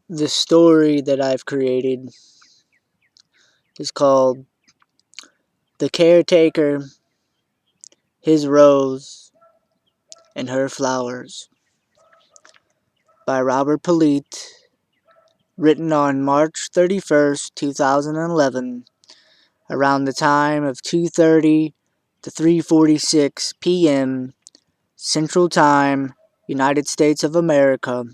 The story that I've created is called The Caretaker, His Rose, and Her Flowers by Robert Polite, written on March 31st, 2011, around the time of 2:30 to 3:46 p.m. Central Time, United States of America.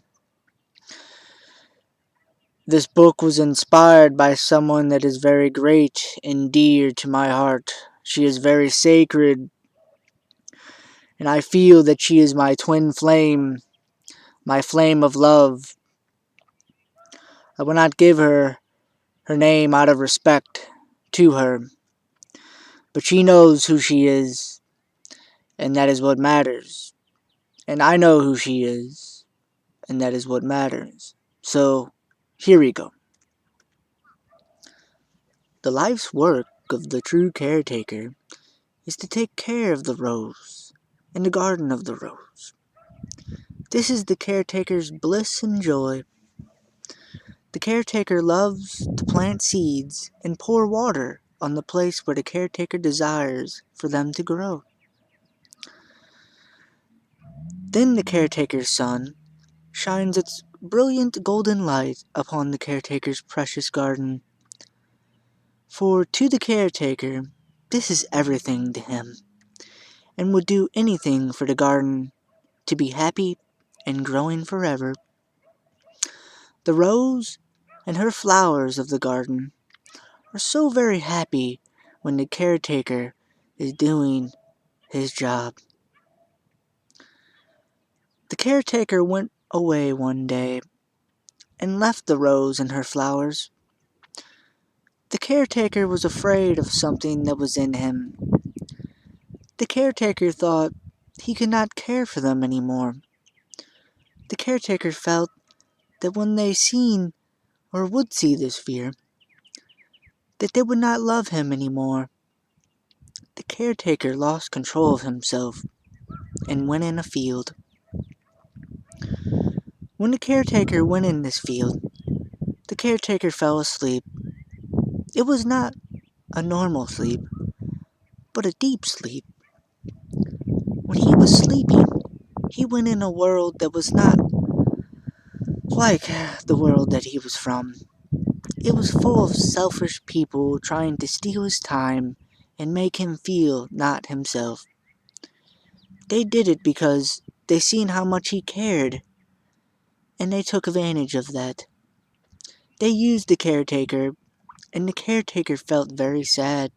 This book was inspired by someone that is very great and dear to my heart. She is very sacred, and I feel that she is my twin flame, my flame of love. I will not give her name out of respect to her, but she knows who she is, and that is what matters. And I know who she is, and that is what matters. So, here we go. The life's work of the true caretaker is to take care of the rose and the garden of the rose. This is the caretaker's bliss and joy. The caretaker loves to plant seeds and pour water on the place where the caretaker desires for them to grow. Then the caretaker's sun shines its brilliant golden light upon the caretaker's precious garden. For to the caretaker, this is everything to him, and would do anything for the garden to be happy and growing forever. The rose and her flowers of the garden are so very happy when the caretaker is doing his job. The caretaker went away one day and left the rose and her flowers. The caretaker was afraid of something that was in him. The caretaker thought he could not care for them anymore. The caretaker felt that when they seen or would see this fear, that they would not love him anymore. The caretaker lost control of himself and went in a field. When the caretaker went in this field, the caretaker fell asleep. It was not a normal sleep, but a deep sleep. When he was sleeping, he went in a world that was not like the world that he was from. It was full of selfish people trying to steal his time and make him feel not himself. They did it because they seen how much he cared, and they took advantage of that. They used the caretaker, and the caretaker felt very sad.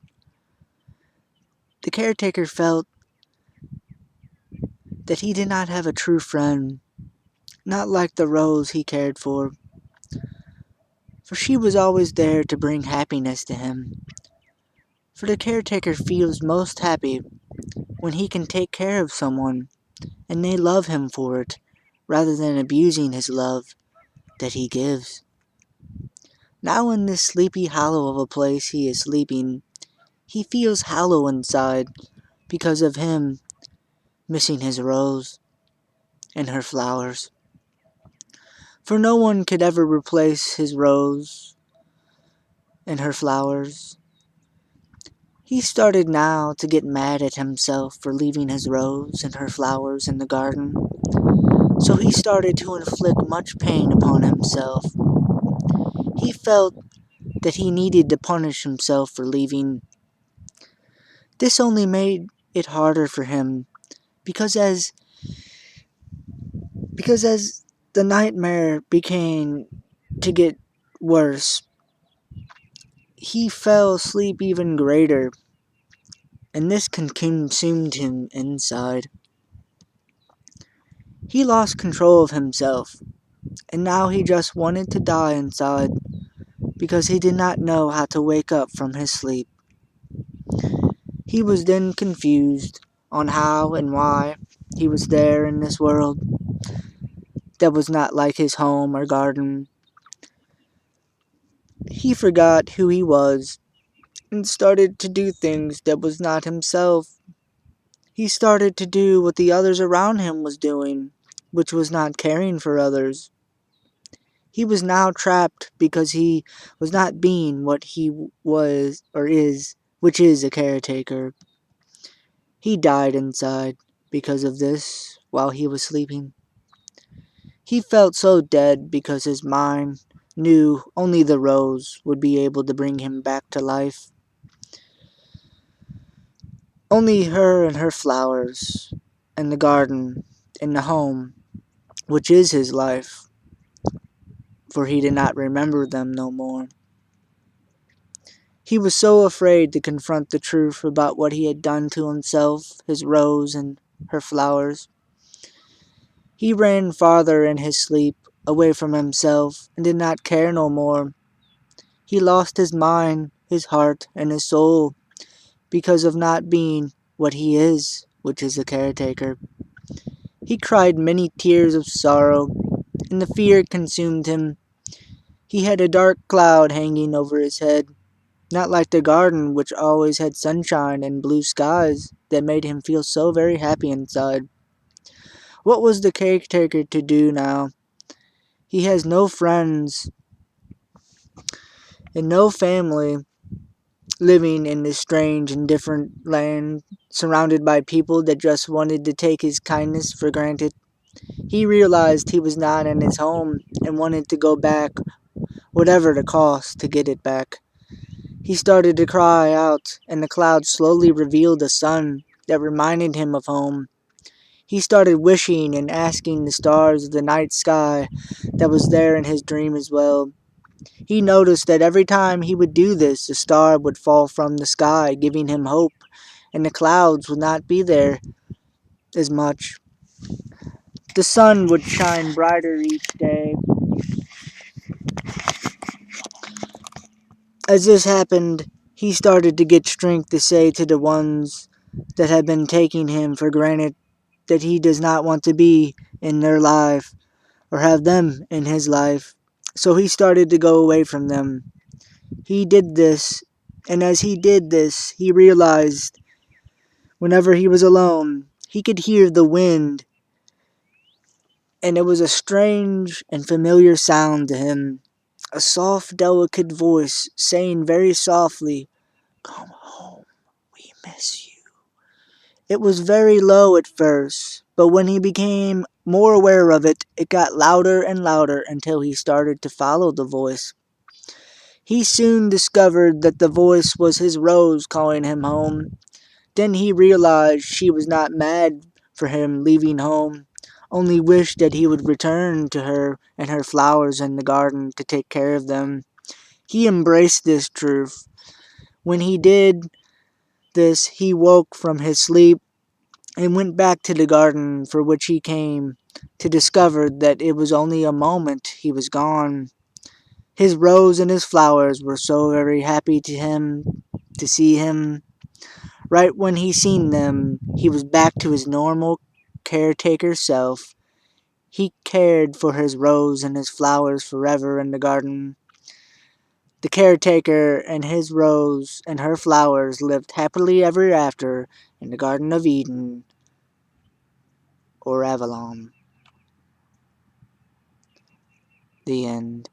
The caretaker felt that he did not have a true friend, not like the rose he cared for she was always there to bring happiness to him. For the caretaker feels most happy when he can take care of someone and they love him for it, rather than abusing his love that he gives. Now in this sleepy hollow of a place he is sleeping, he feels hollow inside because of him missing his rose and her flowers. For no one could ever replace his rose and her flowers. He started now to get mad at himself for leaving his rose and her flowers in the garden. So he started to inflict much pain upon himself. He felt that he needed to punish himself for leaving. This only made it harder for him, because as the nightmare began to get worse, he fell asleep even greater, and this consumed him inside. He lost control of himself, and now he just wanted to die inside, because he did not know how to wake up from his sleep. He was then confused on how and why he was there in this world that was not like his home or garden. He forgot who he was and started to do things that was not himself. He started to do what the others around him was doing, which was not caring for others. He was now trapped because he was not being what he was or is, which is a caretaker. He died inside because of this while he was sleeping. He felt so dead because his mind knew only the rose would be able to bring him back to life. Only her and her flowers, and the garden, and the home, which is his life, for he did not remember them no more. He was so afraid to confront the truth about what he had done to himself, his rose, and her flowers. He ran farther in his sleep, away from himself, and did not care no more. He lost his mind, his heart, and his soul, because of not being what he is, which is a caretaker. He cried many tears of sorrow, and the fear consumed him. He had a dark cloud hanging over his head, not like the garden which always had sunshine and blue skies that made him feel so very happy inside. What was the caretaker to do now? He has no friends and no family, living in this strange and different land, surrounded by people that just wanted to take his kindness for granted. He realized he was not in his home and wanted to go back, whatever the cost, to get it back. He started to cry out, and the clouds slowly revealed a sun that reminded him of home. He started wishing and asking the stars of the night sky that was there in his dream as well. He noticed that every time he would do this, a star would fall from the sky, giving him hope, and the clouds would not be there as much. The sun would shine brighter each day. As this happened, he started to get strength to say to the ones that had been taking him for granted that he does not want to be in their life or have them in his life. So he started to go away from them. He did this, and as he did this, he realized whenever he was alone, he could hear the wind, and it was a strange and familiar sound to him. A soft, delicate voice saying very softly, "Come home, we miss you." It was very low at first, but when he became more aware of it, it got louder and louder until he started to follow the voice. He soon discovered that the voice was his Rose calling him home. Then he realized she was not mad for him leaving home, only wished that he would return to her and her flowers in the garden to take care of them. He embraced this truth. When he did this, he woke from his sleep and went back to the garden for which he came, to discover that it was only a moment he was gone. His rose and his flowers were so very happy to him to see him. Right when he seen them, he was back to his normal caretaker self. He cared for his rose and his flowers forever in the garden. The caretaker and his rose and her flowers lived happily ever after in the Garden of Eden, or Avalon. The end.